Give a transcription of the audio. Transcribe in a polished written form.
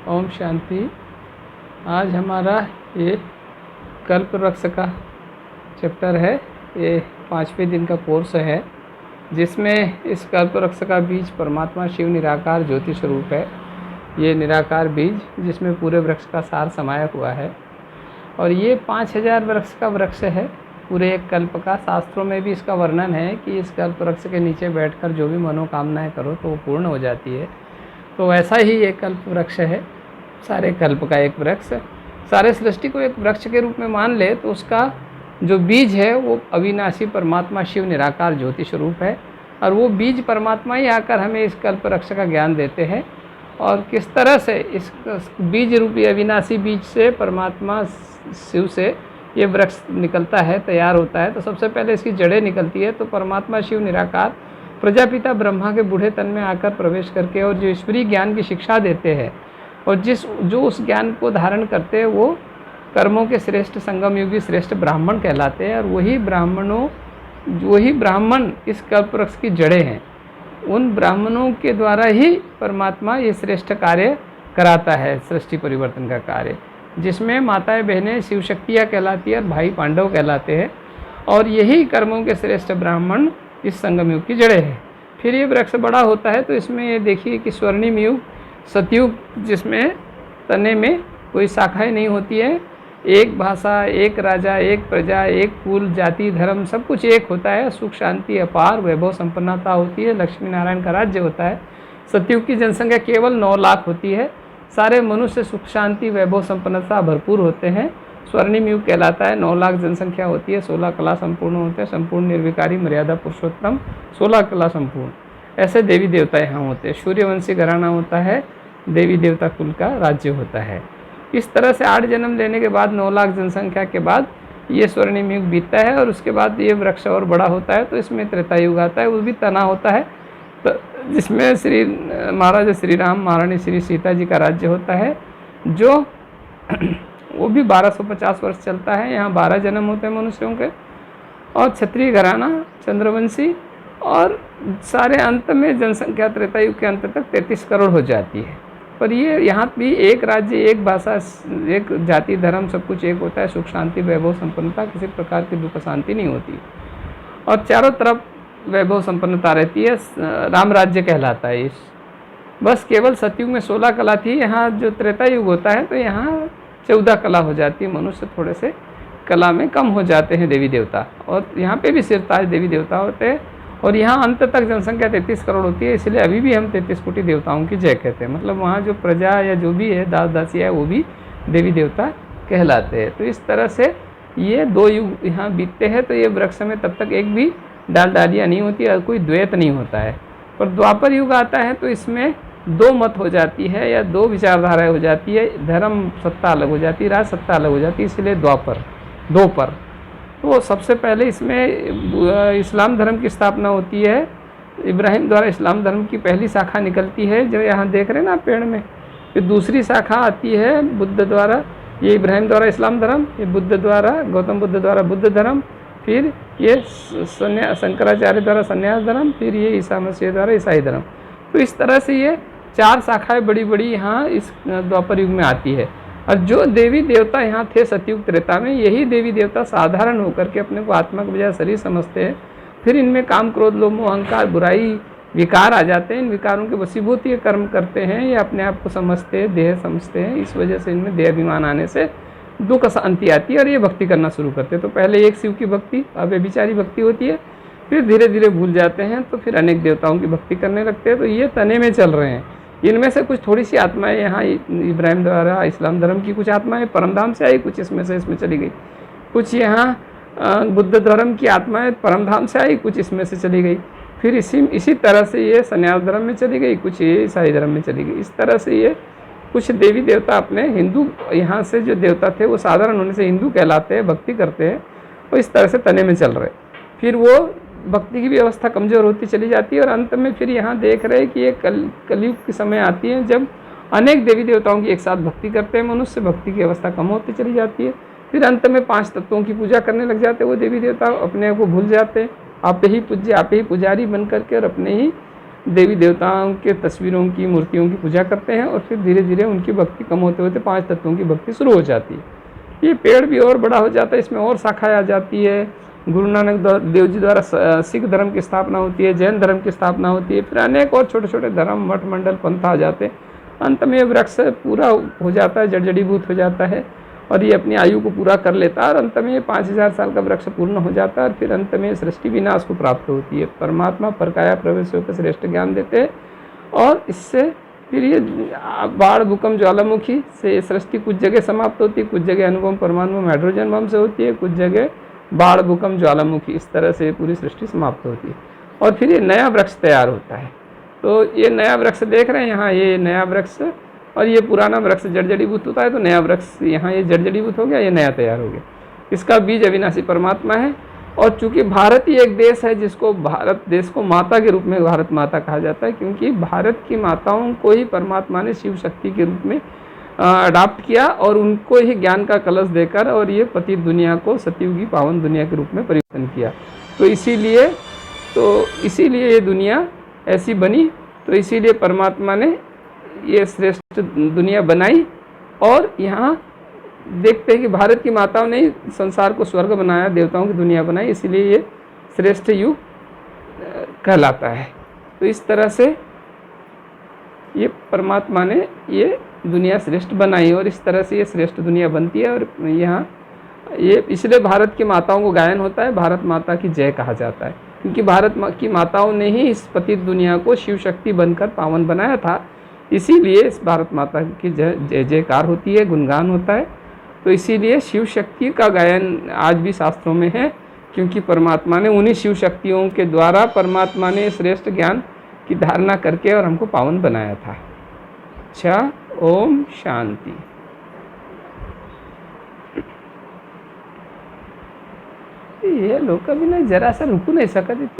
ओम शांति। आज हमारा ये कल्प वृक्ष का चैप्टर है। ये 5वें दिन का कोर्स है, जिसमें इस कल्प वृक्ष का बीज परमात्मा शिव निराकार ज्योति स्वरूप है। ये निराकार बीज जिसमें पूरे वृक्ष का सार समाया हुआ है, और ये 5000 वृक्ष का वृक्ष है। पूरे एक कल्प का शास्त्रों में भी इसका वर्णन है कि इस कल्प वृक्ष के नीचे बैठकर जो भी मनोकामनाएं करो तो वो पूर्ण हो जाती है। तो वैसा ही ये कल्प वृक्ष है, सारे कल्प का एक वृक्ष। सारे सृष्टि को एक वृक्ष के रूप में मान ले तो उसका जो बीज है वो अविनाशी परमात्मा शिव निराकार ज्योति स्वरूप है, और वो बीज परमात्मा ही आकर हमें इस कल्प वृक्ष का ज्ञान देते हैं। और किस तरह से इस बीज रूपी अविनाशी बीज से परमात्मा शिव से ये वृक्ष निकलता है, तैयार होता है। तो सबसे पहले इसकी जड़ें निकलती है। तो परमात्मा शिव निराकार प्रजापिता ब्रह्मा के बूढ़े तन में आकर प्रवेश करके और जो ईश्वरीय ज्ञान की शिक्षा देते हैं, और जो उस ज्ञान को धारण करते हैं वो कर्मों के श्रेष्ठ संगम युगी श्रेष्ठ ब्राह्मण कहलाते हैं। और वही ब्राह्मण इस कल्प वृक्ष की जड़ें हैं। उन ब्राह्मणों के द्वारा ही परमात्मा ये श्रेष्ठ कार्य कराता है, सृष्टि परिवर्तन का कार्य, जिसमें माताएं बहनें शिव शक्तियाँ कहलाती है और भाई पांडव कहलाते हैं। और यही कर्मों के श्रेष्ठ ब्राह्मण इस संगम युग की जड़ें हैं। फिर ये वृक्ष बड़ा होता है तो इसमें ये देखिए कि स्वर्णिम युग, सतयुग, जिसमें तने में कोई शाखाएं नहीं होती है, एक भाषा, एक राजा, एक प्रजा, एक कुल, जाति, धर्म, सब कुछ एक होता है। सुख शांति अपार वैभव संपन्नता होती है, लक्ष्मी नारायण का राज्य होता है। सतयुग की जनसंख्या केवल 9 लाख होती है। सारे मनुष्य सुख शांति वैभव संपन्नता भरपूर होते हैं। स्वर्णिम युग कहलाता है। 9 लाख जनसंख्या होती है, 16 कला संपूर्ण होते हैं, संपूर्ण निर्विकारी मर्यादा पुरुषोत्तम, 16 कला संपूर्ण। ऐसे देवी देवता यहाँ होते हैं। सूर्यवंशी घराना होता है, देवी देवता कुल का राज्य होता है। इस तरह से 8 जन्म लेने के बाद 9 लाख जनसंख्या के बाद ये स्वर्णिम युग बीतता है, और उसके बाद ये वृक्ष और बड़ा होता है। तो इसमें त्रेता युग आता है, वो भी तना होता है, तो जिसमें श्री महाराज श्री राम, महारानी श्री सीता जी का राज्य होता है, जो वो भी 1250 वर्ष चलता है। यहाँ 12 जन्म होते हैं मनुष्यों के, और क्षत्रिय घराना, चंद्रवंशी, और सारे अंत में जनसंख्या त्रेता युग के अंत तक 33 करोड़ हो जाती है। पर ये यहाँ भी एक राज्य, एक भाषा, एक जाति, धर्म, सब कुछ एक होता है। सुख शांति वैभव संपन्नता, किसी प्रकार की दुख शांति नहीं होती, और चारों तरफ वैभव संपन्नता रहती है। राम राज्य कहलाता है इस। बस केवल सतयुग में 16 कला थी। यहाँ जो त्रेता युग होता है तो यहाँ 14 कला हो जाती है। मनुष्य थोड़े से कला में कम हो जाते हैं, देवी देवता, और यहाँ पे भी सिरताज देवी देवता होते हैं। और यहाँ अंत तक जनसंख्या 33 करोड़ होती है, इसलिए अभी भी हम 33 कोटि देवताओं की जय कहते हैं। मतलब वहाँ जो प्रजा या जो भी है, दास दासिया है, वो भी देवी देवता कहलाते हैं। तो इस तरह से ये 2 युग यहाँ बीतते हैं। तो ये वृक्ष में तब तक एक भी डालियाँ नहीं होती और कोई द्वैत नहीं होता है। पर द्वापर युग आता है तो इसमें 2 मत हो जाती है, या 2 विचारधाराएँ हो जाती है। धर्म सत्ता अलग हो जाती है, राज सत्ता अलग हो जाती है, इसलिए द्वापर, 2 पर। तो सबसे पहले इसमें इस्लाम धर्म की स्थापना होती है। इब्राहिम द्वारा इस्लाम धर्म की पहली शाखा निकलती है, जो यहाँ देख रहे हैं ना पेड़ में। फिर दूसरी शाखा आती है बुद्ध द्वारा, ये इब्राहिम द्वारा इस्लाम धर्म, ये बुद्ध द्वारा, गौतम बुद्ध द्वारा बुद्ध धर्म, फिर ये शंकराचार्य द्वारा संन्यास धर्म, फिर ये ईसा मसीह द्वारा ईसाई धर्म। तो इस तरह से ये 4 शाखाएँ बड़ी बड़ी यहाँ इस द्वापर युग में आती है। और जो देवी देवता यहाँ थे सतयुग त्रेता में, यही देवी देवता साधारण होकर के अपने को आत्मा के बजाय शरीर समझते हैं। फिर इनमें काम क्रोध लोभ मोह अहंकार बुराई विकार आ जाते हैं। इन विकारों के वशीभूत ये कर्म करते हैं, ये अपने आप को समझते हैं, देह समझते हैं। इस वजह से इनमें देह अभिमान आने से दुख शांति आती है, और ये भक्ति करना शुरू करते हैं। तो पहले एक शिव की भक्ति, अव्यभिचारी भक्ति होती है, फिर धीरे धीरे भूल जाते हैं, तो फिर अनेक देवताओं की भक्ति करने लगते हैं। तो ये तने में चल रहे हैं। इनमें से कुछ थोड़ी सी आत्माएं यहाँ इब्राहिम द्वारा इस्लाम धर्म की कुछ आत्माएं परमधाम से आई, कुछ इसमें से इसमें चली गई। कुछ यहाँ बुद्ध धर्म की आत्माएं परमधाम से आई, कुछ इसमें से चली गई। फिर इसी तरह से ये संन्यास धर्म में चली गई, कुछ ये ईसाई धर्म में चली गई। इस तरह से ये कुछ देवी देवता अपने हिंदू, यहाँ से जो देवता थे वो साधारण होने से हिंदू कहलाते हैं, भक्ति करते हैं, और इस तरह से तने में चल रहे। फिर वो भक्ति की भी अवस्था कमज़ोर होती चली जाती है, और अंत में फिर यहाँ देख रहे हैं कि ये कलयुग की समय आती है जब अनेक देवी देवताओं की एक साथ भक्ति करते हैं मनुष्य, भक्ति की अवस्था कम होती चली जाती है। फिर अंत में 5 तत्वों की पूजा करने लग जाते हैं वो देवी देवता, अपने को भूल जाते हैं। आप ही पूज्य, आप ही पुजारी बन करके, और अपने ही देवी देवताओं के तस्वीरों की, मूर्तियों की पूजा करते हैं और फिर धीरे धीरे उनकी भक्ति कम होते होते 5 तत्वों की भक्ति शुरू हो जाती है। ये पेड़ भी और बड़ा हो जाता है, इसमें और शाखाएं आ जाती है। गुरु नानक देव जी द्वारा सिख धर्म की स्थापना होती है, जैन धर्म की स्थापना होती है, फिर अनेक और छोटे छोटे धर्म, मठ, मंडल, पंथ आ जाते हैं। अंत में वृक्ष पूरा हो जाता है, जड़ जड़ीभूत हो जाता है और ये अपनी आयु को पूरा कर लेता है और अंत में 5000 साल का वृक्ष पूर्ण हो जाता है और फिर अंत में सृष्टि विनाश को प्राप्त होती है। परमात्मा परकाया प्रवेश होकर श्रेष्ठ ज्ञान देते हैं और इससे फिर ये बाढ़, भूकंप, ज्वालामुखी से सृष्टि कुछ जगह समाप्त होती है, कुछ जगह अणुबम, परमाणु, हाइड्रोजन बम से होती है, कुछ जगह बाढ़, भूकंप, ज्वालामुखी, इस तरह से पूरी सृष्टि समाप्त होती है और फिर ये नया वृक्ष तैयार होता है। तो ये नया वृक्ष देख रहे हैं यहाँ, ये नया वृक्ष और ये पुराना वृक्ष जड़ जड़ीभूत होता है, तो नया वृक्ष यहाँ ये जड़ जड़ीभूत हो गया, ये नया तैयार हो गया। इसका बीज अविनाशी परमात्मा है। और चूंकि भारत ही एक देश है जिसको भारत देश को माता के रूप में भारत माता कहा जाता है, क्योंकि भारत की माताओं को ही परमात्मा ने शिव शक्ति के रूप में अडॉप्ट किया और उनको ही ज्ञान का कलश देकर और ये पतित दुनिया को सतयुगी पावन दुनिया के रूप में परिवर्तन किया। तो इसीलिए ये दुनिया ऐसी बनी। तो इसीलिए परमात्मा ने ये श्रेष्ठ दुनिया बनाई और यहाँ देखते हैं कि भारत की माताओं ने संसार को स्वर्ग बनाया, देवताओं की दुनिया बनाई, इसीलिए ये श्रेष्ठ युग कहलाता है। तो इस तरह से ये परमात्मा ने ये दुनिया श्रेष्ठ बनाई और इस तरह से ये श्रेष्ठ दुनिया बनती है। और यहाँ ये इसलिए भारत की माताओं को गायन होता है, भारत माता की जय कहा जाता है, क्योंकि भारत की माताओं ने ही इस पतित दुनिया को शिव शक्ति बनकर पावन बनाया था। इसीलिए इस भारत माता की जय जयकार होती है, गुणगान होता है। तो इसीलिए शिव शक्ति का गायन आज भी शास्त्रों में है, क्योंकि परमात्मा ने उन्हीं शिव शक्तियों के द्वारा परमात्मा ने श्रेष्ठ ज्ञान की धारणा करके और हमको पावन बनाया था। अच्छा, ओम शांति। ये लोग कभी नहीं, जरा सा रुक नहीं सकते।